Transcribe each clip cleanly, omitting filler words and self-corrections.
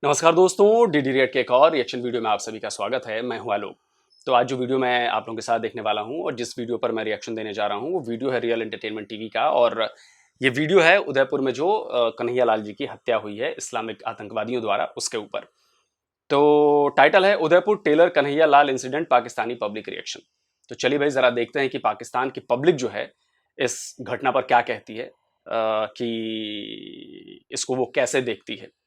नमस्कार दोस्तों, DD react के एक और रिएक्शन वीडियो में आप सभी का स्वागत है। मैं हूं आलोक। तो आज जो वीडियो मैं आप लोगों के साथ देखने वाला हूं और जिस वीडियो पर मैं रिएक्शन देने जा रहा हूं वो वीडियो है रियल एंटरटेनमेंट टीवी का। और ये वीडियो है उदयपुर में जो कन्हैया लाल जी की हत्या हुई है इस्लामिक आतंकवादियों द्वारा, उसके ऊपर। तो टाइटल है Udaipur Taylor Kanhaiya Lal incident Pakistani public reaction. तो चलिए भाई जरा देखते हैं कि पाकिस्तान की पब्लिक जो है इस घटना पर क्या कहती है, कि इसको वो कैसे देखती है।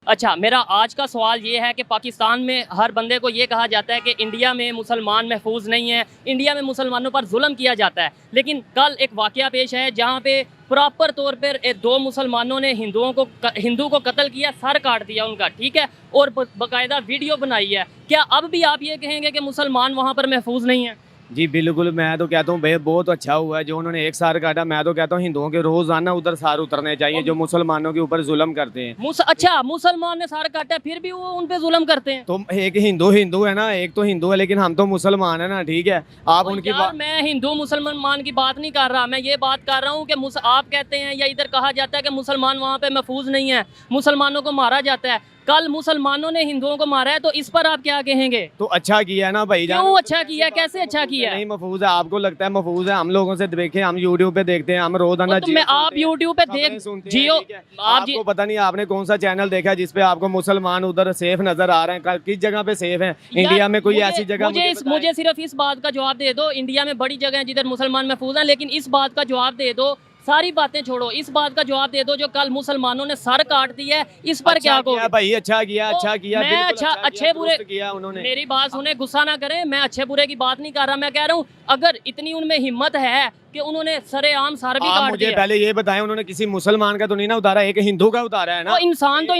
अच्छा, मेरा आज का सवाल ये है कि पाकिस्तान में हर बंदे को ये कहा जाता है कि इंडिया में मुसलमान महफूज नहीं है, इंडिया में मुसलमानों पर जुल्म किया जाता है। लेकिन कल एक वाकया पेश है जहाँ पे प्रॉपर तौर पर दो मुसलमानों ने हिंदू को कत्ल किया, सर काट दिया उनका, ठीक है, और बाकायदा वीडियो बनाई है। क्या अब भी आप ये कहेंगे कि मुसलमान वहाँ पर महफूज नहीं है? जी बिल्कुल, मैं तो कहता हूँ भाई बहुत अच्छा हुआ है जो उन्होंने एक सार काटा। मैं तो कहता हूँ हिंदुओं के रोजाना उधर सार उतरने चाहिए जो मुसलमानों के ऊपर जुल्म करते हैं। अच्छा, मुसलमान ने सार काटा फिर भी वो उन पे जुल्म करते हैं? तो एक हिंदू है ना, एक तो हिंदू है, लेकिन हम तो मुसलमान है ना, ठीक है। आप उनकी बात, मैं हिंदू मुसलमान की बात नहीं कर रहा, मैं ये बात कर रहा हूँ कि आप कहते हैं या इधर कहा जाता है कि मुसलमान वहाँ पे महफूज नहीं है, मुसलमानों को मारा जाता है। कल मुसलमानों ने हिंदुओं को मारा है, तो इस पर आप क्या कहेंगे? तो अच्छा किया ना भाई जान। क्यों अच्छा किया, कैसे अच्छा किया? नहीं महफूज है, आपको लगता है महफूज है? हम लोगों से देखे, हम यूट्यूब पे देखते हैं, हम रोजाना तो मैं आप यूट्यूब पे देख जियो, आपको पता नहीं आपने कौन सा चैनल देखा जिसपे आपको मुसलमान उधर सेफ नजर आ रहे हैं? किस जगह पे सेफ है इंडिया में? कोई ऐसी जगह मुझे सिर्फ इस बात का जवाब दे दो, इंडिया में बड़ी जगह है जिधर मुसलमान महफूज हैं, लेकिन इस बात का जवाब दे दो, सारी बातें छोड़ो, इस बात का जवाब दे दो जो कल मुसलमानों ने सर काट दिया है, इस पर क्या कहोगे? भाई अच्छा किया, अच्छा किया। मैं अच्छे बुरे किया उन्होंने। मेरी बात सुने, गुस्सा ना करें, मैं अच्छे बुरे की बात नहीं कर रहा। मैं कह रहा हूँ अगर इतनी उनमें हिम्मत है कि उन्होंने सरेआम सर भी काट दिया। पहले ये बताएं, उन्होंने किसी मुसलमान का तो नहीं ना उतारा, एक हिंदू का उतारा है ना। तो इंसान है,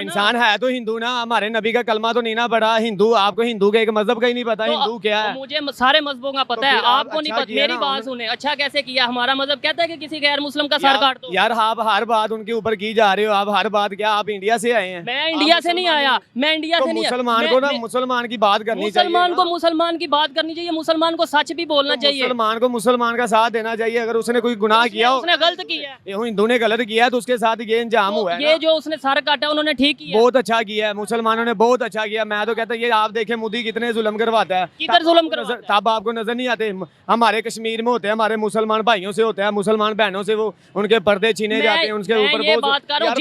इंसान है तो हिंदू ना। हमारे नबी का कलमा तो नहीं ना पढ़ा हिंदू? आपको हिंदू के एक मजहब का ही नहीं पता हिंदू क्या है? मुझे सारे मजहबों का पता है, आपको नहीं पता। मेरी बात सुने, अच्छा कैसे किया? हमारा मजहब कहता है कि किसी गैर मुस्लिम का सर काट दो। यार आप हर बात उनके ऊपर की जा रहे हो। आप हर बात क्या, आप इंडिया से आए हैं? मैं इंडिया से नहीं आया, मैं इंडिया से नहीं। मुसलमान को ना मुसलमान की बात करनी चाहिए, मुसलमान की बात करनी चाहिए, मुसलमान को सच भी बोलना चाहिए, मुसलमान को मुसलमान का साथ देना चाहिए। अगर उसने कोई गुनाह किया, उसने गलत किया, हिंदू ने गलत किया तो उसके साथ ये इंजाम हुआ है। ये जो उसने सर काटा उन्होंने ठीक किया, बहुत अच्छा किया है, मुसलमानों ने बहुत अच्छा किया। मैं तो कहता ये आप देखें मोदी कितने जुल्म करवाता है। किधर जुल्म करवाता है? तब आपको नजर नहीं आते? हमारे कश्मीर में होते हैं, हमारे मुसलमान भाइयों से होता है, मुसलमान बहनों से वो उनके पर्दे छीने जाते हैं, उनके ऊपर बात कर रहा हूँ।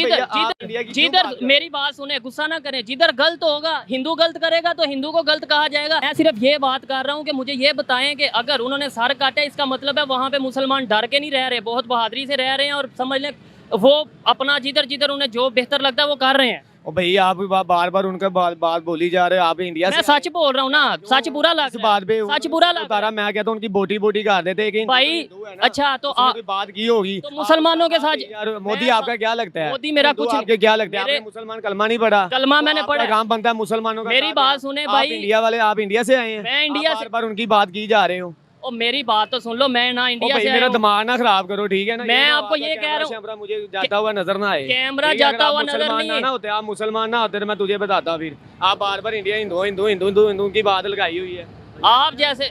जिधर मेरी बात सुने, गुस्सा ना करें, जिधर गलत होगा, हिंदू गलत करेगा तो हिंदू को गलत कहा जाएगा। मैं सिर्फ ये बात कर रहा हूँ कि मुझे ये बताएं कि अगर उन्होंने सर काटा, इसका मतलब है वहां पे मुसलमान डर के नहीं रह रहे, बहुत बहादुरी से रह रहे हैं और समझ लें वो अपना जिधर जिधर उन्हें जो बेहतर लगता है वो कर रहे हैं। और भाई आप बार बार उनका बात बोली जा रहे हो। आप इंडिया मैं सच बोल रहा हूँ ना, सच बुरा लग बात पे सच बुरा लग तारा। मैं कहता हूँ उनकी बोटी बोटी कर देते भाई। अच्छा तो बात की होगी तो मुसलमानों के साथ यार। मोदी आपका क्या लगता है? मोदी मेरा कुछ आपके क्या लगता है? आपने मुसलमान कलमा नहीं पढ़ा? कलमा मैंने पढ़ा, काम बनता है मुसलमानों का। मेरी बात सुने भाई, इंडिया वाले, आप इंडिया से आए हैं, मैं इंडिया से, बार उनकी बात की जा रहे हो। और मेरी बात तो सुन लो, मैं ना इंडिया से मेरा दिमाग ना खराब करो, ठीक है ना? मैं आपको ये कह रहा हूँ, मुझे जाता हुआ नजर ना आए, कैमरा जाता हुआ नजर नहीं ना होते। आप मुसलमान ना होते तो मैं तुझे बताता। फिर आप बार बार इंडिया हिंदू हिंदू हिंदू हिंदू हिंदू की बात लगाई हुई है। आप जैसे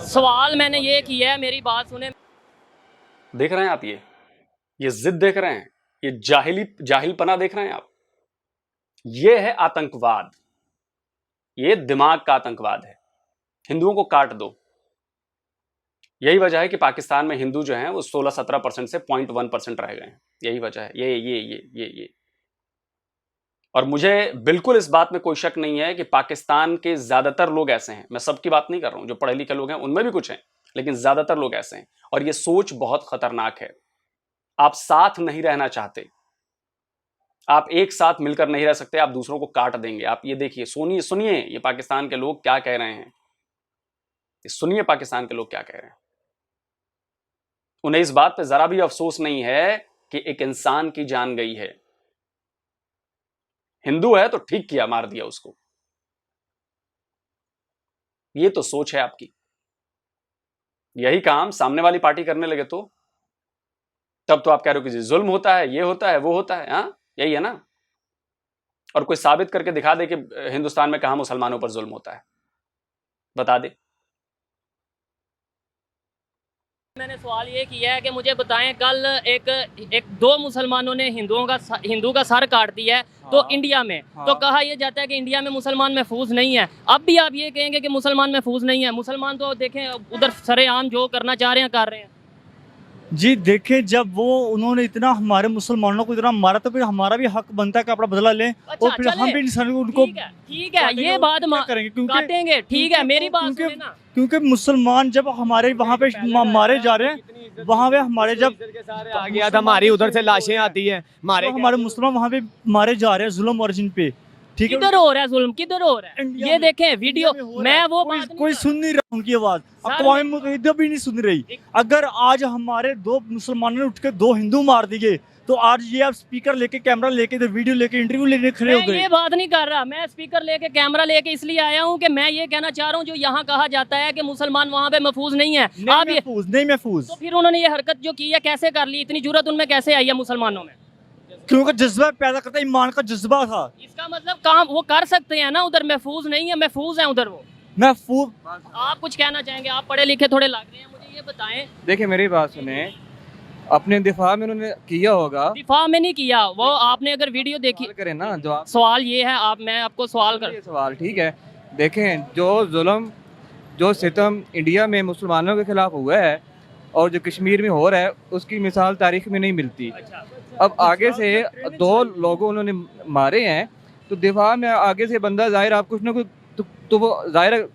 सवाल मैंने ये किया है, मेरी बात सुने। देख रहे हैं आप, ये जिद देख रहे हैं, ये जाहिलपना देख रहे हैं आप। ये है आतंकवाद, ये दिमाग का आतंकवाद है। हिंदुओं को काट दो। यही वजह है कि पाकिस्तान में हिंदू जो हैं वो 16-17% से 0.1% रह गए हैं। यही वजह है, ये। और मुझे बिल्कुल इस बात में कोई शक नहीं है कि पाकिस्तान के ज्यादातर लोग ऐसे हैं। मैं सबकी बात नहीं कर रहा हूं, जो पढ़े लिखे लोग हैं उनमें भी कुछ हैं, लेकिन ज्यादातर लोग ऐसे हैं। और ये सोच बहुत खतरनाक है। आप साथ नहीं रहना चाहते, आप एक साथ मिलकर नहीं रह सकते, आप दूसरों को काट देंगे। आप ये देखिए, सुनिए ये पाकिस्तान के लोग क्या कह रहे हैं। सुनिए पाकिस्तान के लोग क्या कह रहे हैं। उन्हें इस बात पे जरा भी अफसोस नहीं है कि एक इंसान की जान गई है। हिंदू है तो ठीक किया, मार दिया उसको। ये तो सोच है आपकी। यही काम सामने वाली पार्टी करने लगे तो तब तो आप कह रहे हो कि जुल्म होता है, ये होता है, वो होता है। हाँ, यही है ना। और कोई साबित करके दिखा दे कि हिंदुस्तान में कहां मुसलमानों पर जुल्म होता है, बता दे। मैंने सवाल ये किया है कि मुझे बताएं, कल एक दो मुसलमानों ने हिंदू का सर काट दिया है तो इंडिया में, तो कहा यह जाता है कि इंडिया में मुसलमान महफूज नहीं है। अब भी आप ये कहेंगे कि मुसलमान महफूज नहीं है? मुसलमान तो देखें उधर सरेआम जो करना चाह रहे हैं कर रहे हैं। जी देखें, जब वो उन्होंने इतना हमारे मुसलमानों को इतना मारा तो फिर हमारा भी हक बनता है कि अपना बदला लें। अच्छा, और फिर हम भी इंसान उनको ठीक है ये बात करेंगे काटेंगे, ठीक है मेरी बात सुनिए ना। क्योंकि मुसलमान जब हमारे वहाँ पे मारे जा रहे हैं, वहाँ पे हमारे जब आ गया था, हमारी उधर से लाशें आती है, हमारे मुसलमान वहाँ पे मारे जा रहे हैं जुल्म ओरिजिन पे, ठीक है। किधर हो रहा है जुल्म, किधर हो रहा है? ये देखें वीडियो, मैं वो कोई सुन नहीं रहा उनकी आवाज, अक़वाम मुत्तहिदा भी नहीं सुन रही। अगर आज हमारे दो मुसलमानों ने उठ के दो हिंदू मार दिए तो आज ये आप स्पीकर लेके, कैमरा लेके, वीडियो लेके, इंटरव्यू लेने खड़े हो मैं गए। ये बात नहीं कर रहा, मैं स्पीकर लेके, कैमरा लेके इसलिए आया हूँ कि मैं ये कहना चाह रहा हूँ जो यहाँ कहा जाता है कि मुसलमान वहाँ पे महफूज नहीं है, आप ये नहीं महफूज। तो फिर उन्होंने ये हरकत जो की है कैसे कर ली? इतनी जुर्रत उनमें कैसे आई है मुसलमानों में? क्योंकि जज्बा पैदा करता, ईमान का जज्बा था। इसका मतलब काम वो कर सकते हैं ना, उधर महफूज नहीं है, महफूज है उधर वो। महफूज आप कुछ कहना चाहेंगे? आप पढ़े लिखे थोड़े लग रहे हैं, मुझे ये बताएं। देखिए मेरी बात सुने, अपने दिफा में उन्होंने किया होगा, दिफा में नहीं किया वो, आपने अगर वीडियो देखी करें ना जो आप सवाल ये है, मैं आपको सवाल कर सवाल, ठीक है। देखें जो जुल्म जो सितम इंडिया में मुसलमानों के खिलाफ हुआ है और जो कश्मीर में हो रहा है उसकी मिसाल तारीख में नहीं मिलती। अब आगे से दो लोगों उन्होंने मारे हैं तो दिफा में आगे से बंदा जाहिर आप कुछ ना कुछ तो वो जाहिर,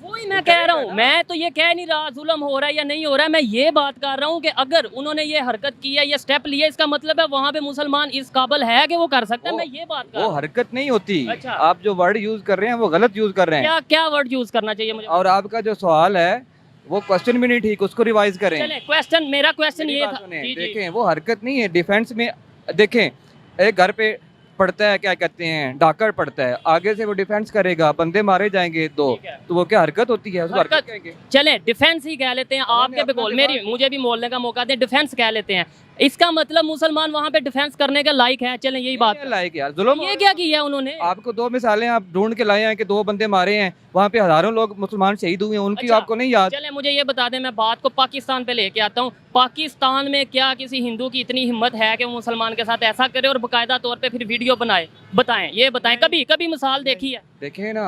वही मैं कह रहा हूँ। मैं तो ये कह नहीं रहा जुल्म हो रहा है या नहीं हो रहा है, मैं ये बात कर रहा हूँ कि अगर उन्होंने ये हरकत की है, ये स्टेप लिया, इसका मतलब है वहाँ पे मुसलमान इस काबिल है कि वो कर सकता है। मैं ये बात कर रहा वो हूँ। हरकत नहीं होती। अच्छा। आप जो वर्ड यूज कर रहे हैं वो गलत यूज कर रहे हैं। क्या वर्ड यूज करना चाहिए मुझे? और आपका जो सवाल है वो क्वेश्चन भी नहीं ठीक, उसको रिवाइज करें। चलें, क्वेश्चन, मेरा क्वेश्चन ये था। जी, जी। देखें वो हरकत नहीं है डिफेंस में। देखें एक घर पे पड़ता है, क्या कहते हैं, डाकर पड़ता है, आगे से वो डिफेंस करेगा, बंदे मारे जाएंगे दो, ठीक है। तो वो क्या हरकत होती है? उसको हरकत कहेंगे। चले डिफेंस ही कह लेते हैं, आपके भी बोल, मुझे भी बोलने का मौका दें, डिफेंस कह लेते हैं। इसका मतलब मुसलमान वहाँ पे डिफेंस करने के लायक है। चलें यही बात, लायक यार जुल्म। ये क्या किया उन्होंने? आपको दो मिसालें आप ढूंढ के लाए हैं कि दो बंदे मारे हैं, वहाँ पे हजारों लोग मुसलमान शहीद हुए हैं, उनकी अच्छा, आपको नहीं याद? चले मुझे ये बता दें, मैं बात को पाकिस्तान पे लेके आता हूँ। पाकिस्तान में क्या किसी हिंदू की इतनी हिम्मत है कि वो मुसलमान के साथ ऐसा करे और बाकायदा तौर पे फिर वीडियो बनाए? बताएं, ये बताएं, कभी मिसाल देखी है? देखे ना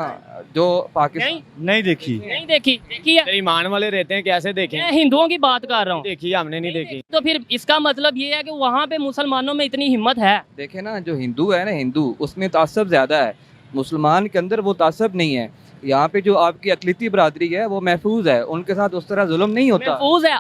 जो पाकिस्तान नहीं देखी, नहीं देखी है। ईमान वाले रहते हैं, कैसे देखें? मैं हिंदुओं की बात कर रहा हूँ। देखी हमने नहीं देखी। तो फिर इसका मतलब ये है कि वहाँ पे मुसलमानों में इतनी हिम्मत है। देखे ना जो हिंदू है ना, हिंदू उसमें तासब ज्यादा है, मुसलमान के अंदर वो तासब नहीं है। यहाँ पे जो आपकी अकलीती बरादरी है वो महफूज है, उनके साथ उस तरह जुल्म नहीं होता। महफूज है।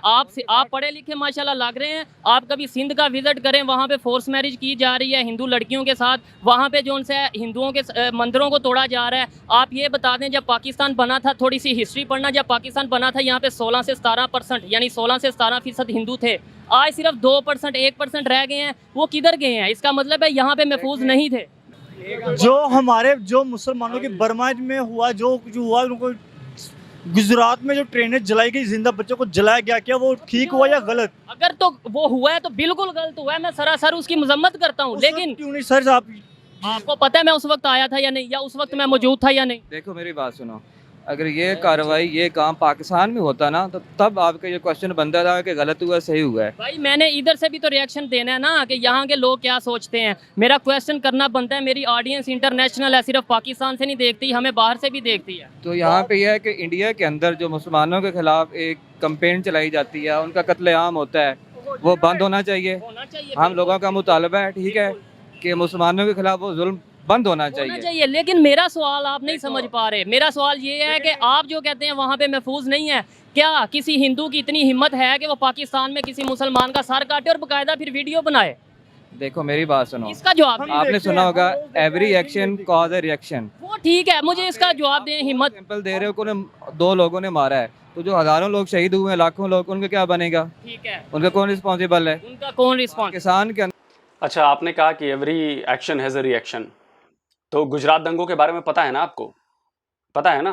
आप पढ़े लिखे माशाल्लाह लग रहे हैं। आप कभी सिंध का विजिट करें, वहाँ पे फोर्स मैरिज की जा रही है हिंदू लड़कियों के साथ, वहाँ पे जो उनसे हिंदुओं के मंदिरों को तोड़ा जा रहा है। आप ये बता दें, जब पाकिस्तान बना था, थोड़ी सी हिस्ट्री पढ़ना, जब पाकिस्तान बना था यहाँ पे 16 से 17% यानी 16 से 17% हिंदू थे। आज सिर्फ 2%, 1% रह गए हैं। वो किधर गए हैं? इसका मतलब है यहाँ पे महफूज नहीं थे। जो हमारे जो मुसलमानों की बर्मा में हुआ, जो हुआ, उनको गुजरात में जो ट्रेनें जलाई गई, जिंदा बच्चों को जलाया गया, क्या वो ठीक हुआ या गलत? अगर तो वो हुआ है तो बिल्कुल गलत हुआ है, मैं सरासर उसकी मजम्मत करता हूँ। लेकिन क्यों नहीं सर? आपको पता है मैं उस वक्त आया था या नहीं, या उस वक्त मैं मौजूद था या नहीं? देखो मेरी बात सुनो, अगर ये कार्रवाई, ये काम पाकिस्तान में होता ना तो तब आपका ये क्वेश्चन बनता था कि गलत हुआ सही हुआ है। भाई मैंने इधर से भी तो रिएक्शन देना है ना कि यहाँ के लोग क्या सोचते हैं। मेरा क्वेश्चन करना बनता है। मेरी ऑडियंस इंटरनेशनल है, सिर्फ पाकिस्तान से नहीं देखती, हमें बाहर से भी देखती है। तो यहाँ पे यह है कि इंडिया के अंदर जो मुसलमानों के खिलाफ एक कंपेन चलाई जाती है, उनका कत्लेआम होता है, वो बंद होना चाहिए। हम लोगों का मुतालबा है, ठीक है, कि मुसलमानों के खिलाफ वो जुल्म बंद होना चाहिए। लेकिन मेरा सवाल आप नहीं समझ पा रहे। मेरा सवाल ये है कि आप जो कहते हैं वहाँ पे महफूज नहीं है, क्या किसी हिंदू की इतनी हिम्मत है कि वो पाकिस्तान में किसी मुसलमान का सर काटे और बाकायदा फिर वीडियो बनाए? देखो मेरी बात सुनो, इसका जवाब आपने सुना होगा एवरी एक्शन कॉज ए रिएक्शन। वो ठीक है, मुझे इसका जवाब दें। हिम्मत सिंपल दे रहे हो कि दो लोगों ने मारा है, तो जो हजारों लोग शहीद हुए हैं, लाखों लोग, उनका क्या बनेगा? ठीक है, उनका कौन रिस्पॉन्सिबल है? उनका कौन रिस्पॉन्स? किसान के अच्छा, आपने कहा कि every action has a reaction, तो गुजरात दंगों के बारे में पता है ना आपको? पता है ना?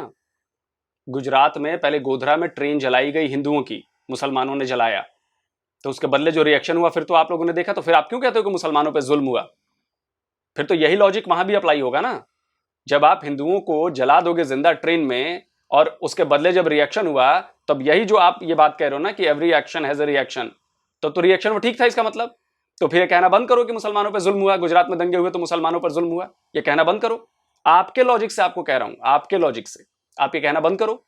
गुजरात में पहले गोधरा में ट्रेन जलाई गई हिंदुओं की, मुसलमानों ने जलाया, तो उसके बदले जो रिएक्शन हुआ फिर तो आप लोगों ने देखा। तो फिर आप क्यों कहते हो कि मुसलमानों पे जुल्म हुआ? फिर तो यही लॉजिक वहां भी अप्लाई होगा ना। जब आप हिंदुओं को जला दोगे जिंदा ट्रेन में, और उसके बदले जब रिएक्शन हुआ, तब यही जो आप ये बात कह रहे हो ना कि every action has a reaction, तो रिएक्शन वो ठीक था इसका मतलब। तो फिर ये कहना बंद करो कि मुसलमानों पर जुल्म हुआ, गुजरात में दंगे हुए तो मुसलमानों पर जुल्म हुआ, ये कहना बंद करो। आपके लॉजिक से आपको कह रहा हूं, आपके लॉजिक से आप ये कहना बंद करो।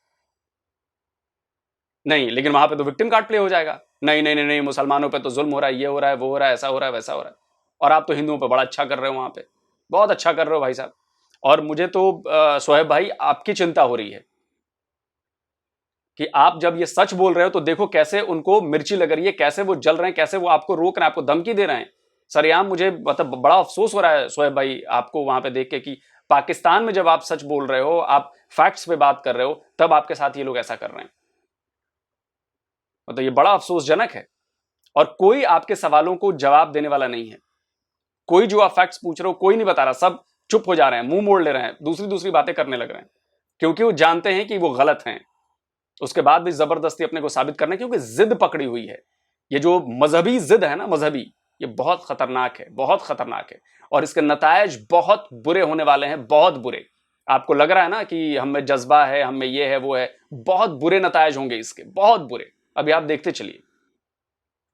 नहीं, लेकिन वहां पे तो विक्टिम कार्ड प्ले हो जाएगा। नहीं नहीं नहीं नहीं, मुसलमानों पे तो जुल्म हो रहा है, ये हो रहा है, वो हो रहा है, ऐसा हो रहा है, वैसा हो रहा है, और आप तो हिंदुओं पे बड़ा अच्छा कर रहे हो, वहां पे बहुत अच्छा कर रहे हो भाई साहब। और मुझे तो शोएब भाई आपकी चिंता हो रही है कि आप जब ये सच बोल रहे हो तो देखो कैसे उनको मिर्ची लग रही है, कैसे वो जल रहे हैं, कैसे वो आपको रोक रहे हैं, आपको धमकी दे रहे हैं। सरेआम मुझे मतलब बड़ा अफसोस हो रहा है शोएब भाई आपको वहां पे देख के कि पाकिस्तान में जब आप सच बोल रहे हो, आप फैक्ट्स पे बात कर रहे हो, तब आपके साथ ये लोग ऐसा कर रहे हैं। मतलब ये बड़ा अफसोसजनक है। और कोई आपके सवालों को जवाब देने वाला नहीं है। कोई जो आप फैक्ट्स पूछ रहे हो कोई नहीं बता रहा, सब चुप हो जा रहे हैं, मुंह मोड़ ले रहे हैं, दूसरी दूसरी बातें करने लग रहे हैं, क्योंकि वो जानते हैं कि वो गलत हैं। उसके बाद भी जबरदस्ती अपने को साबित करने, क्योंकि जिद पकड़ी हुई है। ये जो मजहबी जिद है ना, मजहबी, ये बहुत खतरनाक है, बहुत खतरनाक है, और इसके नतायज बहुत बुरे होने वाले हैं, बहुत बुरे। आपको लग रहा है ना कि हम में जज्बा है, हम में ये है वो है, बहुत बुरे नतायज होंगे इसके, बहुत बुरे। अभी आप देखते चलिए।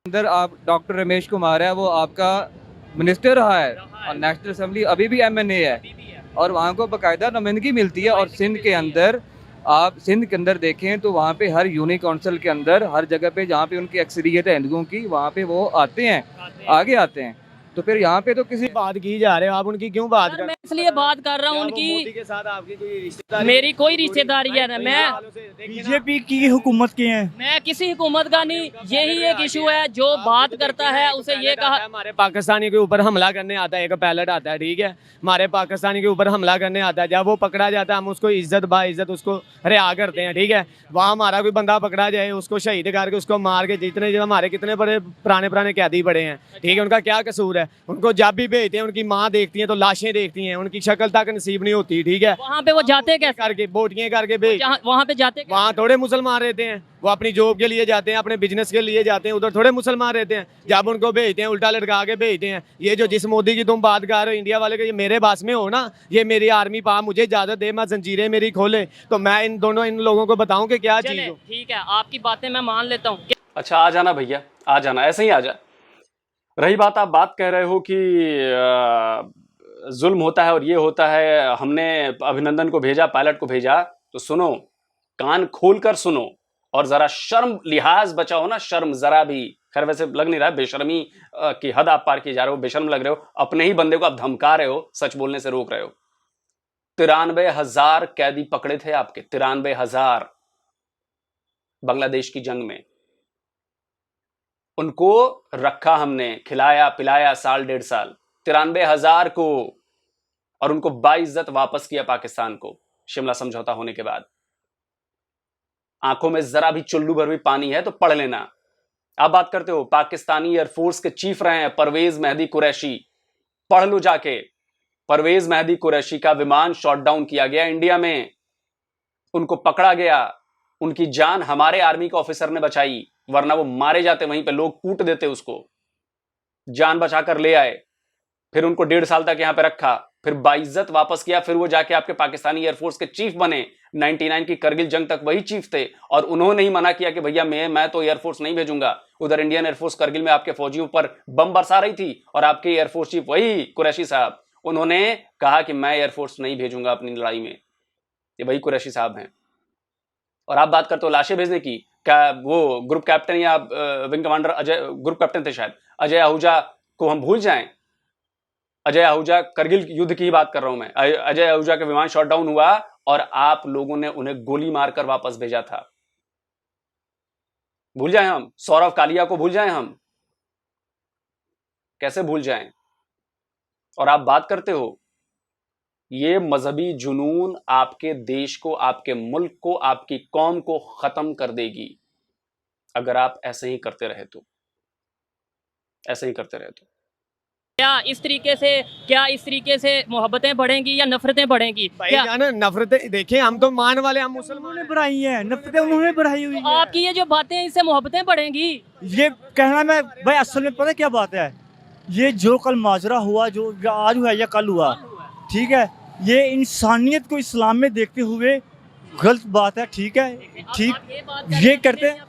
अंदर आप डॉक्टर रमेश कुमार है, वो आपका मिनिस्टर रहा है और नेशनल असेंबली अभी भी MNA है, और वहाँ को बाकायदा नुमाइंदगी मिलती है। और सिंध के अंदर आप सिंध के अंदर देखें तो वहाँ पे हर यूनिक काउंसिल के अंदर हर जगह पे जहाँ पे उनकी अक्सरियत है हिंदुओं की, वहाँ पे वो आते हैं, आगे आते हैं। तो फिर यहाँ पे तो किसी बात की जा रहे हो आप, उनकी क्यों बात कर? मैं इसलिए बात कर रहा हूँ क्या वो उनकी, मोदी के साथ आपकी कोई रिश्तेदारी? मेरी कोई रिश्तेदारी है ना, बीजेपी की हुकूमत के हैं। मैं किसी हुकूमत का नहीं, यही एक इशू है। जो बात करता है उसे ये कहा, हमारे पाकिस्तानी के ऊपर हमला करने आता है, एक पैलेट आता है, ठीक है, हमारे पाकिस्तानी के ऊपर हमला करने आता है, जब वो पकड़ा जाता है हम उसको इज्जत बाइज्जत उसको रिहा करते हैं, ठीक है। वहाँ हमारा कोई बंदा पकड़ा जाए, उसको शहीद करके उसको मार के, जितने जो हमारे कितने बड़े पुराने कैदी पड़े हैं, ठीक है, उनका क्या कसूर है? उनको जब भी भेजते हैं, उनकी माँ देखती है तो लाशें देखती हैं, उनकी शक्ल तक नसीब नहीं होती, ठीक है। वहाँ पे वो जाते कैसे, करके बोटियां करके भेज, वहाँ पे जाते कैसे? वहाँ थोड़े मुसलमान रहते हैं, वो अपनी जॉब के लिए जाते हैं, अपने बिजनेस के लिए जाते हैं, उधर थोड़े मुसलमान रहते हैं। जब उनको भेजते हैं उल्टा लटका के भेजते हैं। ये जो जिस मोदी की तुम बात कर रहे हो इंडिया वाले के, ये मेरे पास में हो ना, ये मेरी आर्मी पा मुझे इजाजत दे, मैं जंजीरें मेरी खोले तो मैं इन लोगों को बताऊं कि क्या चीज हो। ठीक है, आपकी बातें मैं मान लेता हूँ। अच्छा, आ जाना भैया, आ जाना, ऐसे ही आ जा। रही बात, आप बात कह रहे हो कि जुल्म होता है और ये होता है, हमने अभिनंदन को भेजा, पायलट को भेजा, तो सुनो, कान खोलकर सुनो, और जरा शर्म लिहाज बचाओ ना, शर्म जरा भी। खैर वैसे लग नहीं रहा है, बेशर्मी की हद आप पार किए जा रहे हो, बेशर्म लग रहे हो, अपने ही बंदे को आप धमका रहे हो, सच बोलने से रोक रहे हो। 93,000 कैदी पकड़े थे आपके, 93,000 बांग्लादेश की जंग में। उनको रखा हमने, खिलाया पिलाया साल 1.5 साल, 93,000 को, और उनको बाइज्जत वापस किया पाकिस्तान को शिमला समझौता होने के बाद। आंखों में जरा भी चुल्लू भर भी पानी है तो पढ़ लेना। आप बात करते हो पाकिस्तानी एयरफोर्स के चीफ रहे हैं परवेज मेहदी कुरैशी, पढ़ लो जाके। परवेज मेहदी कुरैशी का विमान शॉट डाउन किया गया इंडिया में, उनको पकड़ा गया, उनकी जान हमारे आर्मी के ऑफिसर ने बचाई, वरना वो मारे जाते, वहीं पे लोग कूट देते उसको, जान बचाकर ले आए, फिर उनको 1.5 साल तक यहां पे रखा, फिर बाइज्जत वापस किया, फिर वो जाके आपके पाकिस्तानी एयरफोर्स के चीफ बने। 99 की करगिल जंग तक वही चीफ थे, और उन्होंने ही मना किया कि भैया मैं तो एयरफोर्स नहीं भेजूंगा। उधर इंडियन एयरफोर्स करगिल में आपके फौजियों पर बम बरसा रही थी, और आपके एयरफोर्स चीफ वही कुरैशी साहब, उन्होंने कहा कि मैं एयरफोर्स नहीं भेजूंगा अपनी लड़ाई में। ये वही कुरैशी साहब हैं। और आप बात करते हो लाशें भेजने की, क्या वो ग्रुप कैप्टन या wing commander Ajay, group captain थे शायद, अजय आहूजा को हम भूल जाएं? अजय आहूजा, करगिल युद्ध की बात कर रहा हूं मैं, अजय आहूजा का विमान शॉट डाउन हुआ और आप लोगों ने उन्हें गोली मारकर वापस भेजा था। भूल जाएं हम? सौरव कालिया को भूल जाएं हम? कैसे भूल जाएं? और आप बात करते हो, ये मजहबी जुनून आपके देश को, आपके मुल्क को, आपकी कौम को खत्म कर देगी अगर आप ऐसे ही करते रहे तो, ऐसे ही करते रहे तो। क्या इस तरीके से मोहब्बतें बढ़ेंगी या नफरतें बढ़ेंगी? क्या भाई नफरतें देखें, हम तो मान वाले, हम मुसलमान उन्होंने बढ़ाई है, नफरतें उन्होंने बढ़ाई हुई तो है। आपकी ये जो बातें हैं, इससे मोहब्बतें बढ़ेंगी? ये कहना मैं भाई, असल में पता है क्या बात है, ये जो कल माजरा हुआ, जो आज हुआ या कल हुआ, ठीक है, ये इंसानियत को इस्लाम में देखते हुए गलत बात है, ठीक है, ठीक, ये करते हैं,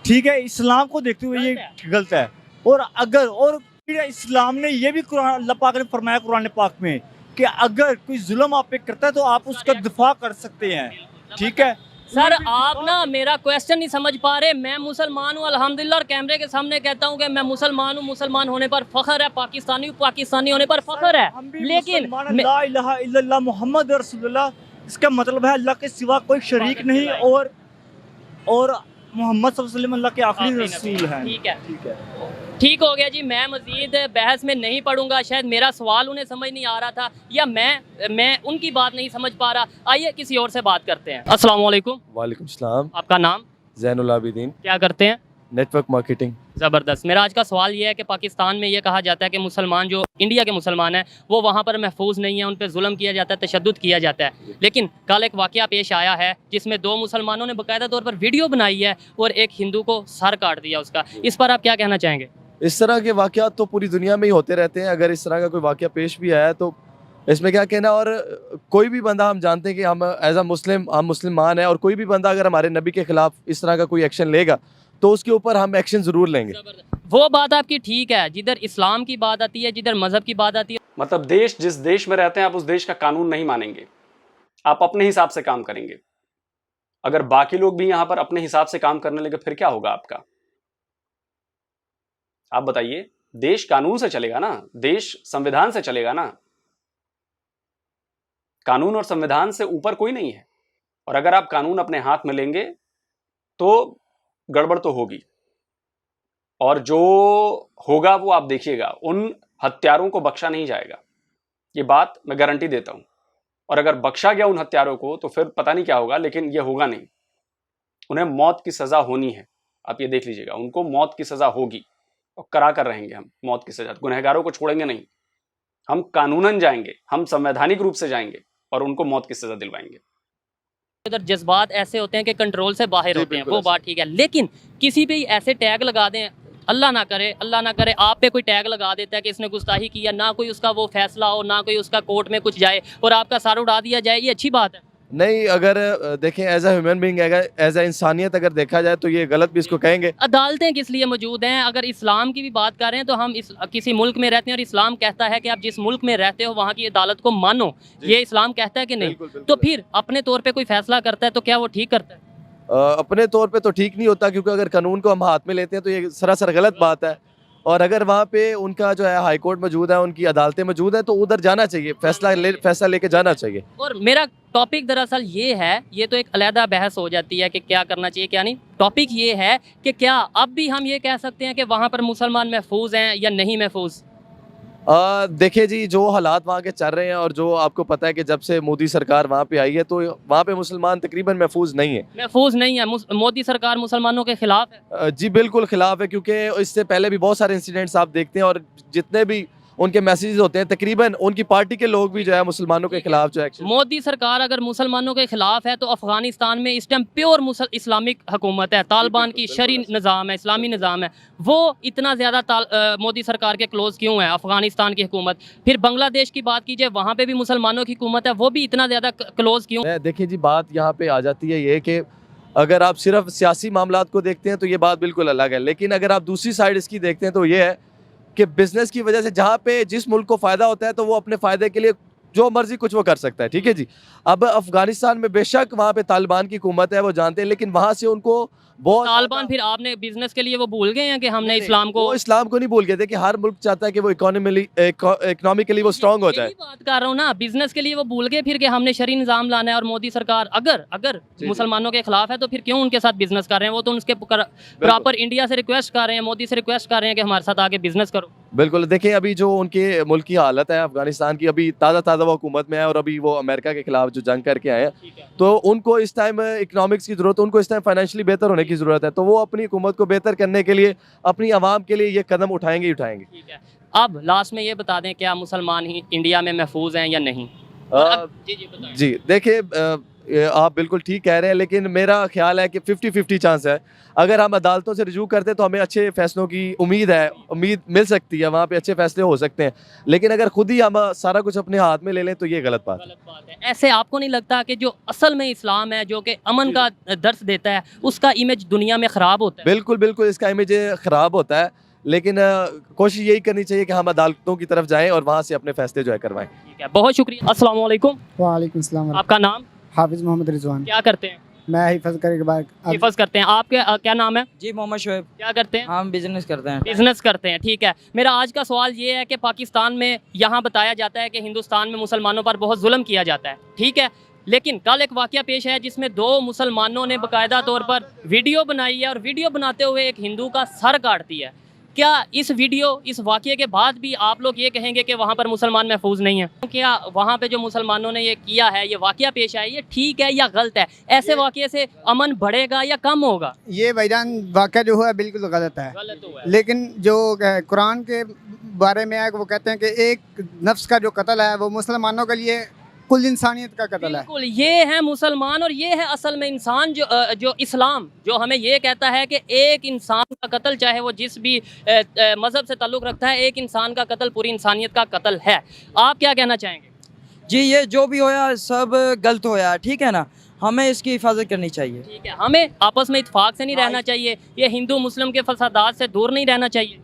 ठीक है, इस्लाम को देखते हुए ये गलत है। और अगर और फिर इस्लाम ने ये भी कुरान अल्लाह पाक ने फरमाया कुरान पाक में कि अगर कोई जुल्म आप पे करता है तो आप उसका दिफा कर सकते हैं, ठीक है। सर आप ना मेरा क्वेश्चन नहीं समझ पा रहे। मैं मुसलमान हूँ अल्हम्दुलिल्लाह, और कैमरे के सामने कहता हूँ कि मैं मुसलमान हूँ, मुसलमान होने पर फख्र है, पाकिस्तानी हूँ, पाकिस्तानी होने पर फख्र है। लेकिन ला इलाहा इल्लल्लाह मुहम्मद रसूलुल्लाह, इसका मतलब है अल्लाह के सिवा कोई शरीक नहीं, और मोहम्मद सल्लल्लाहु अलैहि वसल्लम अल्लाह के आखिरी रसूल हैं। ठीक है, ठीक हो गया जी। मैं मजीद बहस में नहीं पढ़ूंगा, शायद मेरा सवाल उन्हें समझ नहीं आ रहा था, या मैं उनकी बात नहीं समझ पा रहा। आइए किसी और से बात करते हैं। अस्सलाम वालेकुम। वालेकुम सलाम। आपका नाम? ज़ैनुल आबिदीन। क्या करते हैं? Network marketing. ज़बरदस्त। मेरा आज का सवाल ये है कि पाकिस्तान में ये कहा जाता है कि मुसलमान जो इंडिया के मुसलमान हैं वो वहाँ पर महफूज नहीं है, उन पर जुल्म किया जाता है, तशद्दुद किया जाता है। लेकिन कल एक वाक़या पेश आया है जिसमें 2 मुसलमानों ने बाकायदा तौर पर वीडियो बनाई है और एक हिंदू को सर काट दिया उसका। इस पर आप क्या कहना चाहेंगे? इस तरह के वाक़यात तो पूरी दुनिया में ही होते रहते हैं। अगर इस तरह का कोई वाक़या पेश भी आया तो इसमें क्या कहना। और कोई भी बंदा, हम जानते हैं कि हम एज अ मुस्लिम, हम मुसलमान हैं, और कोई भी बंदा अगर हमारे नबी के ख़िलाफ़ इस तरह का कोई एक्शन लेगा तो उसके ऊपर हम एक्शन ज़रूर लेंगे। वो बात आपकी ठीक है, जिधर इस्लाम की बात आती है, जिधर मज़हब की बात आती है। मतलब जिस देश में रहते हैं आप उस देश का कानून नहीं मानेंगे, आप अपने हिसाब से काम करेंगे। अगर बाकी लोग भी यहां पर अपने हिसाब से काम करने लगे फिर क्या होगा आपका? आप बताइए। देश कानून से चलेगा ना, देश संविधान से चलेगा ना। कानून और संविधान से ऊपर कोई नहीं है। और अगर आप कानून अपने हाथ में लेंगे तो गड़बड़ तो होगी, और जो होगा वो आप देखिएगा। उन हत्यारों को बख्शा नहीं जाएगा, ये बात मैं गारंटी देता हूं। और अगर बख्शा गया उन हत्यारों को तो फिर पता नहीं क्या होगा, लेकिन ये होगा नहीं। उन्हें मौत की सजा होनी है, आप ये देख लीजिएगा। उनको मौत की सजा होगी और करा कर रहेंगे हम मौत की सजा। गुनहगारों को छोड़ेंगे नहीं, हम कानूनन जाएंगे, हम संवैधानिक रूप से जाएंगे और उनको मौत की सजा दिलवाएंगे। इधर जज्बात ऐसे होते हैं कि कंट्रोल से बाहर होते हैं, वो बात ठीक है। लेकिन किसी पे ऐसे टैग लगा दें, अल्लाह ना करे आप पे कोई टैग लगा देता है कि इसने गुस्ताखी किया, ना कोई उसका वो फैसला हो, ना कोई उसका कोर्ट में कुछ जाए और आपका सर उड़ा दिया जाए, ये अच्छी बात है? नहीं, अगर देखें as a human being, as a इंसानियत अगर देखा जाए तो ये गलत भी इसको कहेंगे। अदालतें किस लिए मौजूद हैं? अगर इस्लाम की भी बात कर रहे हैं तो हम किसी मुल्क में रहते हैं और इस्लाम कहता है कि आप जिस मुल्क में रहते हो वहाँ की अदालत को मानो, ये इस्लाम कहता है कि नहीं? बिल्कुल। तो फिर अपने तौर पे कोई फैसला करता है तो क्या वो ठीक करता है? अपने तौर पे तो ठीक नहीं होता, क्योंकि अगर कानून को हम हाथ में लेते हैं तो ये सरासर गलत बात है। और अगर वहाँ पे उनका जो है हाई कोर्ट मौजूद है, उनकी अदालतें मौजूद हैं, तो उधर जाना चाहिए, फैसला लेके जाना चाहिए। और मेरा टॉपिक दरअसल ये है, ये तो एक अलहदा बहस हो जाती है कि क्या करना चाहिए क्या नहीं। टॉपिक ये है कि क्या अब भी हम ये कह सकते हैं कि वहाँ पर मुसलमान महफूज हैं या नहीं महफूज? देखिए जी, जो हालात वहाँ के चल रहे हैं, और जो आपको पता है कि जब से मोदी सरकार वहाँ पे आई है तो वहाँ पे मुसलमान तकरीबन महफूज नहीं है। महफूज नहीं है? मोदी सरकार मुसलमानों के खिलाफ है? जी बिल्कुल खिलाफ है, क्योंकि इससे पहले भी बहुत सारे इंसिडेंट्स आप देखते हैं, और जितने भी उनके मैसेजेस होते हैं तकरीबन उनकी पार्टी के लोग भी जो है मुसलमानों के खिलाफ जो है। मोदी सरकार अगर मुसलमानों के खिलाफ है तो अफगानिस्तान में इस टाइम प्योर इस्लामिक हुकूमत है, तालिबान की शरी निज़ाम है, इस्लामी निज़ाम है। वो इतना ज़्यादा मोदी सरकार के क्लोज क्यों है अफगानिस्तान की हुकूमत? फिर बांग्लादेश की बात कीजिए, वहाँ पे भी मुसलमानों की हुकूमत है, वो भी इतना ज़्यादा क्लोज क्यों? देखिए जी, बात यहाँ पे आ जाती है ये कि अगर आप सिर्फ सियासी मामलात को देखते हैं तो ये बात बिल्कुल अलग है, लेकिन अगर आप दूसरी साइड इसकी देखते हैं तो ये है कि बिजनेस की वजह से जहाँ पे जिस मुल्क को फ़ायदा होता है तो वो अपने फ़ायदे के लिए जो मर्जी कुछ वो कर सकता है, ठीक है जी। अब अफगानिस्तान में बेशक वहाँ पे तालिबान की हुकूमत है, वो जानते हैं, लेकिन वहाँ से उनको बहुत तालिबान फिर आपने बिजनेस के लिए वो भूल गए हैं कि हमने इस्लाम को? वो इस्लाम को नहीं भूल गए थे कि हर मुल्क चाहता है कि वो इकोनॉमिकली वो स्ट्रांग हो जाए। बात कर रहा हूँ ना, बिजनेस के लिए वो भूल गए फिर कि हमने शरी निज़ाम लाना है। और मोदी सरकार अगर मुसलमानों के खिलाफ है तो फिर क्यों उनके साथ बिजनेस कर रहे हैं? वो तो उनके प्रॉपर इंडिया से रिक्वेस्ट कर रहे हैं, मोदी से रिक्वेस्ट कर रहे हैं कि हमारे साथ आगे बिजनेस करो। बिल्कुल। देखिए, अभी जो उनके मुल्क की हालत है अफगानिस्तान की, अभी ताज़ा वो हुकूमत में है और अभी वो अमेरिका के खिलाफ जो जंग करके आए हैं, तो उनको इस टाइम इकोनॉमिक्स की ज़रूरत है, उनको इस टाइम फाइनेंशियली बेहतर होने की ज़रूरत है। तो वो अपनी हुकूमत को बेहतर करने के लिए अपनी आवाम के लिए ये कदम उठाएंगे ही उठाएंगे। ठीक है, अब लास्ट में ये बता दें क्या मुसलमान ही इंडिया में महफूज हैं या नहीं? जी देखिए, ये आप बिल्कुल ठीक कह रहे हैं, लेकिन मेरा ख्याल है कि 50-50 चांस है। अगर हम अदालतों से रिजू करते तो हमें अच्छे फैसलों की उम्मीद मिल सकती है, वहाँ पे अच्छे फैसले हो सकते हैं। लेकिन अगर खुद ही हम सारा कुछ अपने हाथ में ले लें तो ये गलत बात है। गलत बात है। ऐसे आपको नहीं लगता कि जो असल में इस्लाम है, जो कि अमन का दर्स देता है, उसका इमेज दुनिया में ख़राब होता है? बिल्कुल बिल्कुल इसका इमेज ख़राब होता है, लेकिन कोशिश यही करनी चाहिए कि हम अदालतों की तरफ जाएं और वहाँ से अपने फैसले जो है करवाएं। ठीक है, बहुत शुक्रिया। अस्सलाम वालेकुम। वालेकुम सलाम। आपका नाम? हाफिज़ मोहम्मद रिजवान। क्या करते हैं? मैं हिफाज करके बाद हिफाज करते हैं। आपके क्या नाम है? जी मोहम्मद शोएब। क्या करते हैं? हम बिजनेस करते हैं। बिजनेस करते हैं, ठीक है। मेरा आज का सवाल ये है कि पाकिस्तान में यहाँ बताया जाता है कि हिंदुस्तान में मुसलमानों पर बहुत जुल्म किया जाता है, ठीक है। लेकिन कल एक वाकया पेश है जिसमें 2 मुसलमानों ने बाकायदा तौर पर वीडियो बनाई है और वीडियो बनाते हुए एक हिंदू का सर काट दिया है। क्या इस वाकये के बाद भी आप लोग ये कहेंगे कि वहाँ पर मुसलमान महफूज नहीं है? क्या वहाँ पे जो मुसलमानों ने ये किया है, ये वाकया पेश आया, ये ठीक है या गलत है? ऐसे वाकये से अमन बढ़ेगा या कम होगा? ये भाईजान वाक़या जो हुआ बिल्कुल गलत है। गलत हुआ है। लेकिन जो कुरान के बारे में है वो कहते हैं कि एक नफ्स का जो कत्ल है वो मुसलमानों के लिए कुल इंसानियत का कत्ल है। बिल्कुल, ये है मुसलमान और ये है असल में इंसान। जो इस्लाम जो हमें ये कहता है कि एक इंसान का कत्ल, चाहे वो जिस भी मज़हब से ताल्लुक़ रखता है, एक इंसान का कत्ल पूरी इंसानियत का कत्ल है। आप क्या कहना चाहेंगे? जी ये जो भी होया सब गलत होया, ठीक है ना, हमें इसकी हिफाजत करनी चाहिए। ठीक है, हमें आपस में इत्तेफाक से नहीं रहना चाहिए, ये हिंदू मुस्लिम के फसादात से दूर नहीं रहना चाहिए।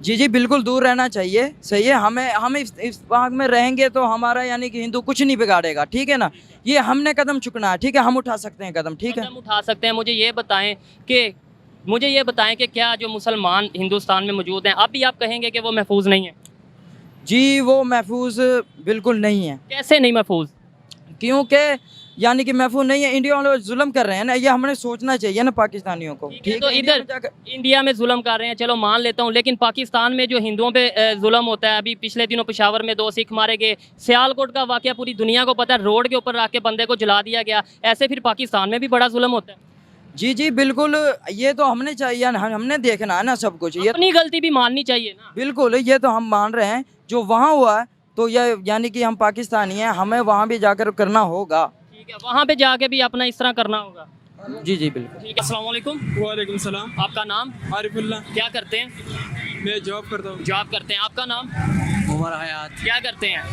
जी जी बिल्कुल दूर रहना चाहिए, सही है। हम इस भाग में रहेंगे तो हमारा यानी कि हिंदू कुछ नहीं बिगाड़ेगा, ठीक है ना। ये हमने कदम चुकना है, ठीक है, हम उठा सकते हैं कदम, ठीक है। कदम उठा सकते हैं। मुझे ये बताएं कि क्या जो मुसलमान हिंदुस्तान में मौजूद हैं, अब भी आप कहेंगे कि वो महफूज नहीं है? जी वो महफूज बिल्कुल नहीं है। कैसे नहीं महफूज? क्योंकि यानी कि महफूज नहीं है, इंडिया वाले जुल्म कर रहे हैं ना, ये हमने सोचना चाहिए ना पाकिस्तानियों को, ठीक है। तो इधर इंडिया में जुल्म कर रहे हैं, चलो मान लेता हूँ, लेकिन पाकिस्तान में जो हिंदुओं पे जुल्म होता है, अभी पिछले दिनों पेशावर में 2 सिख मारे गए, सियालकोट का वाकया पूरी दुनिया को पता है, रोड के ऊपर रख के बंदे को जला दिया गया। ऐसे फिर पाकिस्तान में भी बड़ा जुल्म होता है? जी जी बिल्कुल, ये तो हमने चाहिए ना, हमने देखना है ना सब कुछ। ये अपनी गलती भी माननी चाहिए ना। बिल्कुल, ये तो हम मान रहे हैं, जो वहाँ हुआ है तो यह यानी कि हम पाकिस्तानी हैं, हमें वहाँ भी जाकर करना होगा। ठीक है, वहाँ पे जाके भी अपना इस तरह करना होगा। जी जी बिल्कुल। ठीक है। अस्सलाम वालेकुम। वालेकुम सलाम। आपका नाम? आरिफुल्ला। क्या करते हैं? मैं जॉब करता हूँ। जॉब करते हैं। आपका नाम? उमर हयात। क्या करते हैं?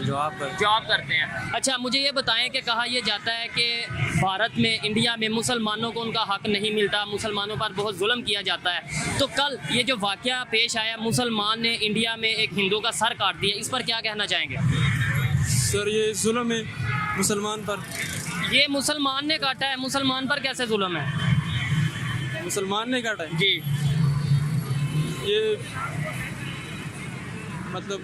जॉब करते हैं। अच्छा, मुझे ये बताएं कि कहा यह जाता है कि भारत में, इंडिया में मुसलमानों को उनका हक नहीं मिलता, मुसलमानों पर बहुत जुल्म किया जाता है। तो कल ये जो वाकया पेश आया, मुसलमान ने इंडिया में एक हिंदू का सर काट दिया, इस पर क्या कहना चाहेंगे? सर ये जुल्म है मुसलमान पर। ये मुसलमान ने काटा है, मुसलमान पर कैसे जुल्म है? मुसलमान ने काटा है जी। ये मतलब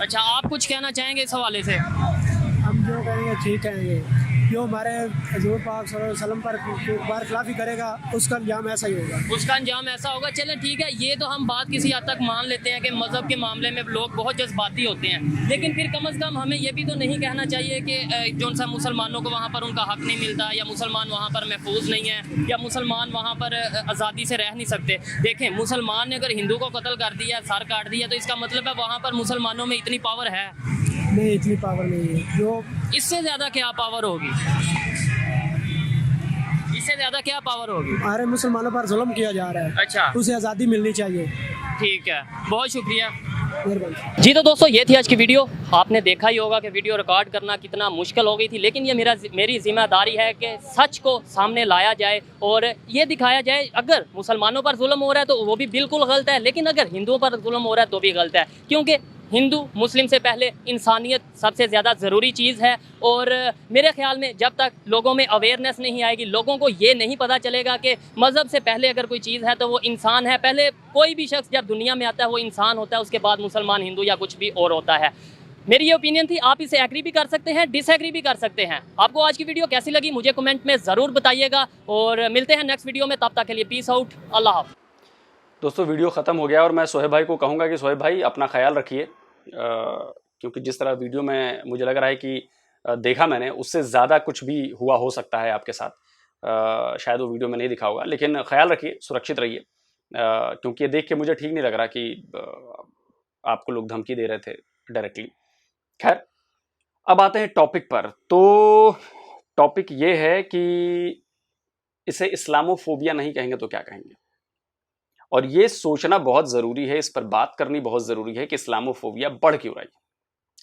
अच्छा, आप कुछ कहना चाहेंगे इस हवाले से? हम जो कहेंगे ठीक कहेंगे, जो हमारे हजूर पाक सल्लल्लाहु अलैहि वसल्लम पर बार खिलाफी करेगा उसका अंजाम ऐसा ही होगा। उसका अंजाम ऐसा होगा। चलें ठीक है, ये तो हम बात किसी हद तक मान लेते हैं कि मज़हब के मामले में लोग बहुत जज्बाती होते हैं, लेकिन फिर कम अज़ कम हमें ये भी तो नहीं कहना चाहिए कि जो सा मुसलमानों को वहाँ पर उनका हक नहीं मिलता, या मुसलमान वहाँ पर महफूज नहीं है, या मुसलमान वहाँ पर आज़ादी से रह नहीं सकते। देखें, मुसलमान ने अगर हिंदू को कत्ल कर दिया, सर काट दिया, तो इसका मतलब है वहाँ पर मुसलमानों में इतनी पावर है? नहीं, इतनी पावर नहीं है। जो इससे ज़्यादा क्या पावर होगी? इससे ज़्यादा क्या पावर होगी? हमारे मुसलमानों पर जुल्म किया जा रहा है। अच्छा, उसे आज़ादी मिलनी चाहिए। ठीक है, बहुत शुक्रिया। मेहरबानी। जी तो दोस्तों, ये थी आज की वीडियो। आपने देखा ही होगा कि वीडियो रिकॉर्ड करना कितना मुश्किल हो गई थी, लेकिन ये मेरी जिम्मेदारी है कि सच को सामने लाया जाए और ये दिखाया जाए। अगर मुसलमानों पर जुल्म हो रहा है तो वो भी बिल्कुल गलत है, लेकिन अगर हिंदुओं पर जुल्म हो रहा है तो भी गलत है, क्योंकि हिंदू मुस्लिम से पहले इंसानियत सबसे ज़्यादा ज़रूरी चीज़ है। और मेरे ख़्याल में जब तक लोगों में अवेयरनेस नहीं आएगी, लोगों को ये नहीं पता चलेगा कि मज़हब से पहले अगर कोई चीज़ है तो वो इंसान है। पहले कोई भी शख्स जब दुनिया में आता है वो इंसान होता है, उसके बाद मुसलमान, हिंदू या कुछ भी और होता है। मेरी ये ओपिनियन थी, आप इसे एग्री भी कर सकते हैं, डिसएग्री भी कर सकते हैं। आपको आज की वीडियो कैसी लगी मुझे कमेंट में ज़रूर बताइएगा, और मिलते हैं नेक्स्ट वीडियो में। तब तक के लिए पीस आउट, अल्लाह हाफ़िज़। दोस्तों, वीडियो ख़त्म हो गया और मैं सोहेब भाई को कहूँगा कि सोहेब भाई अपना ख्याल रखिए, क्योंकि जिस तरह वीडियो में मुझे लग रहा है कि देखा मैंने, उससे ज़्यादा कुछ भी हुआ हो सकता है आपके साथ। शायद वो वीडियो में नहीं दिखा होगा, लेकिन ख्याल रखिए, सुरक्षित रहिए, क्योंकि ये देख के मुझे ठीक नहीं लग रहा कि आपको लोग धमकी दे रहे थे डायरेक्टली। खैर, अब आते हैं टॉपिक पर। तो टॉपिक ये है कि इसे इस्लामोफोबिया नहीं कहेंगे तो क्या कहेंगे, और ये सोचना बहुत ज़रूरी है, इस पर बात करनी बहुत ज़रूरी है कि इस्लामोफोबिया बढ़ क्यों रही है।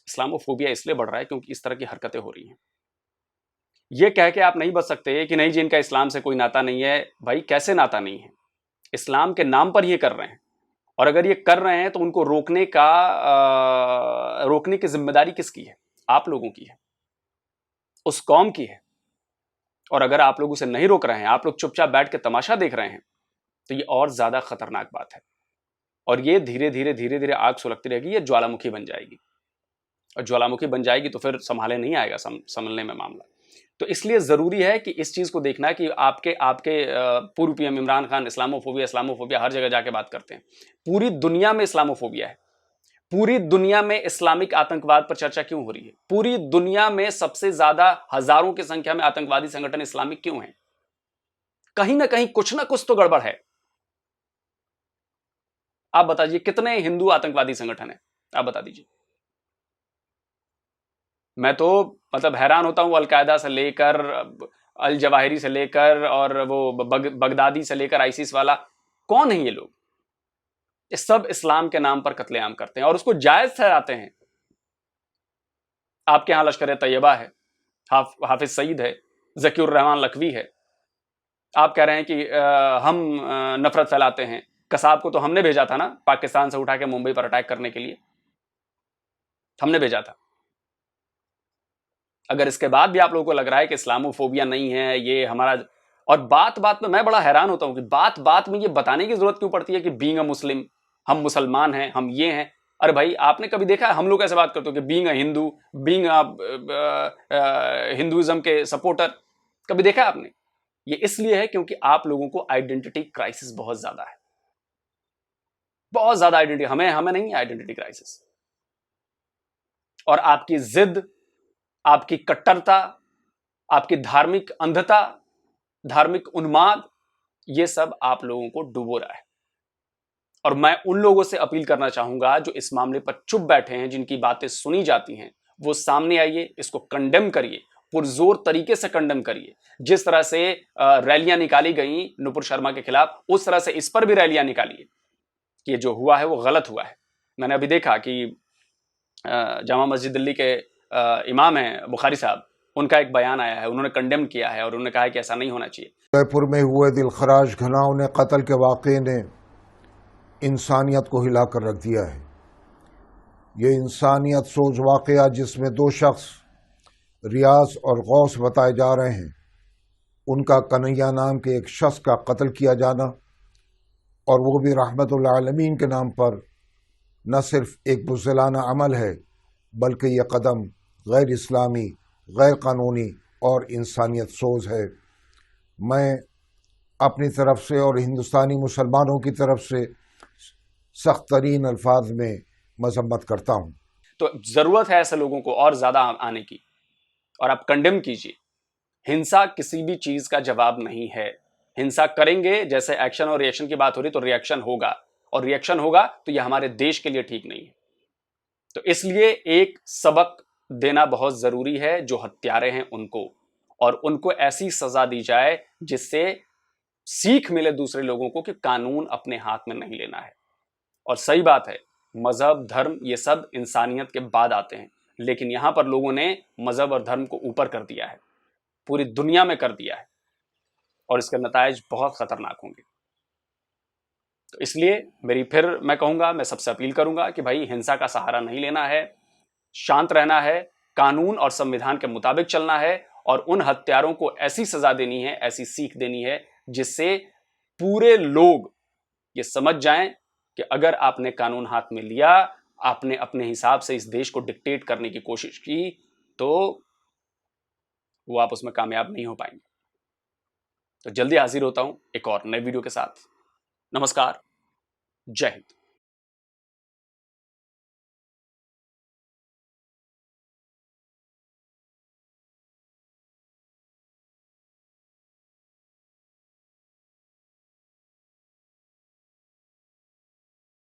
इस्लामोफोबिया इसलिए बढ़ रहा है क्योंकि इस तरह की हरकतें हो रही हैं। ये कह के आप नहीं बच सकते कि नहीं जी इनका इस्लाम से कोई नाता नहीं है। भाई कैसे नाता नहीं है, इस्लाम के नाम पर ये कर रहे हैं, और अगर ये कर रहे हैं तो उनको रोकने की जिम्मेदारी किसकी है? आप लोगों की है, उस कौम की है। और अगर आप लोग उसे नहीं रोक रहे हैं, आप लोग चुपचाप बैठ के तमाशा देख रहे हैं, तो ये और ज्यादा खतरनाक बात है। और ये धीरे धीरे आग सुलगती रहेगी, ये ज्वालामुखी बन जाएगी, और ज्वालामुखी बन जाएगी तो फिर संभाले नहीं आएगा संभलने में मामला। तो इसलिए जरूरी है कि इस चीज को देखना कि आपके पूर्व पीएम इमरान खान इस्लामोफोबिया हर जगह जाके बात करते हैं। पूरी दुनिया में इस्लामोफोबिया है, पूरी दुनिया में इस्लामिक आतंकवाद पर चर्चा क्यों हो रही है? पूरी दुनिया में सबसे ज्यादा हजारों की संख्या में आतंकवादी संगठन इस्लामिक क्यों हैं? कहीं ना कहीं कुछ ना कुछ तो गड़बड़ है। आप बताइए कितने हिंदू आतंकवादी संगठन है, आप बता दीजिए। मैं तो मतलब हैरान होता हूं, अलकायदा से लेकर अल जवाहिरी से लेकर और वो बगदादी से लेकर आईसिस वाला, कौन है ये लोग? ये सब इस्लाम के नाम पर कत्लेआम करते हैं और उसको जायज ठहराते हैं। आपके यहां लश्कर तैयबा है, हाफिज सईद है, ज़कीउर रहमान लखवी है। आप कह रहे हैं कि हम नफरत फैलाते हैं। कसाब को तो हमने भेजा था ना पाकिस्तान से उठा के मुंबई पर अटैक करने के लिए, हमने भेजा था। अगर इसके बाद भी आप लोगों को लग रहा है कि इस्लामोफोबिया नहीं है ये हमारा, और बात बात में मैं बड़ा हैरान होता हूं कि बात बात में ये बताने की जरूरत क्यों पड़ती है कि बीइंग अ मुस्लिम, हम मुसलमान हैं, हम ये हैं। अरे भाई आपने कभी देखा है हम लोग ऐसे बात करते हो कि being a Hindu, being Hinduism के सपोर्टर, कभी देखा है आपने? ये इसलिए है क्योंकि आप लोगों को आइडेंटिटी क्राइसिस बहुत ज्यादा है, बहुत ज्यादा आइडेंटिटी। हमें नहीं है आइडेंटिटी क्राइसिस। और आपकी जिद, आपकी कट्टरता, आपकी धार्मिक अंधता, धार्मिक उन्माद, ये सब आप लोगों को डुबो रहा है। और मैं उन लोगों से अपील करना चाहूंगा जो इस मामले पर चुप बैठे हैं, जिनकी बातें सुनी जाती हैं, वो सामने आइए, इसको कंडेम करिए, पुरजोर तरीके से कंडेम करिए। जिस तरह से रैलियां निकाली गई नुपुर शर्मा के खिलाफ, उस तरह से इस पर भी रैलियां निकालिए कि ये जो हुआ है वो गलत हुआ है। मैंने अभी देखा कि जामा मस्जिद दिल्ली के इमाम हैं बुखारी साहब, उनका एक बयान आया है, उन्होंने कंडेम किया है और उन्होंने कहा है कि ऐसा नहीं होना चाहिए। जयपुर में हुए दिलखराज घनाओं कत्ल के वाक़े ने इंसानियत को हिला कर रख दिया है। ये इंसानियत सोच वाक़या जिसमें 2 शख्स रियाज और गौस बताए जा रहे हैं, उनका कन्हैया नाम के एक शख्स का कत्ल किया जाना, और वो भी रहमतुल आलमीन के नाम पर, न सिर्फ एक बुज़दिलाना अमल है बल्कि यह कदम गैर इस्लामी, गैर कानूनी और इंसानियत सोज है। मैं अपनी तरफ से और हिंदुस्तानी मुसलमानों की तरफ से सख्त तरीन अल्फाज में मजम्मत करता हूँ। तो ज़रूरत है ऐसे लोगों को और ज़्यादा आने की, और आप कंडेम कीजिए। हिंसा किसी भी चीज़ का जवाब नहीं है। हिंसा करेंगे, जैसे एक्शन और रिएक्शन की बात हो रही, तो रिएक्शन होगा, और रिएक्शन होगा तो यह हमारे देश के लिए ठीक नहीं है। तो इसलिए एक सबक देना बहुत ज़रूरी है जो हत्यारे हैं उनको, और उनको ऐसी सज़ा दी जाए जिससे सीख मिले दूसरे लोगों को कि कानून अपने हाथ में नहीं लेना है। और सही बात है, मज़हब, धर्म, ये सब इंसानियत के बाद आते हैं, लेकिन यहाँ पर लोगों ने मज़हब और धर्म को ऊपर कर दिया है, पूरी दुनिया में कर दिया है, और इसके नतायज बहुत ख़तरनाक होंगे। तो इसलिए मैं कहूँगा, मैं सबसे अपील करूँगा कि भाई हिंसा का सहारा नहीं लेना है, शांत रहना है, कानून और संविधान के मुताबिक चलना है, और उन हत्यारों को ऐसी सज़ा देनी है, ऐसी सीख देनी है जिससे पूरे लोग ये समझ जाएं कि अगर आपने कानून हाथ में लिया, आपने अपने हिसाब से इस देश को डिक्टेट करने की कोशिश की, तो वो आप उसमें कामयाब नहीं हो पाएंगे। तो जल्दी हाजिर होता हूं एक और नए वीडियो के साथ। नमस्कार, जय हिंद।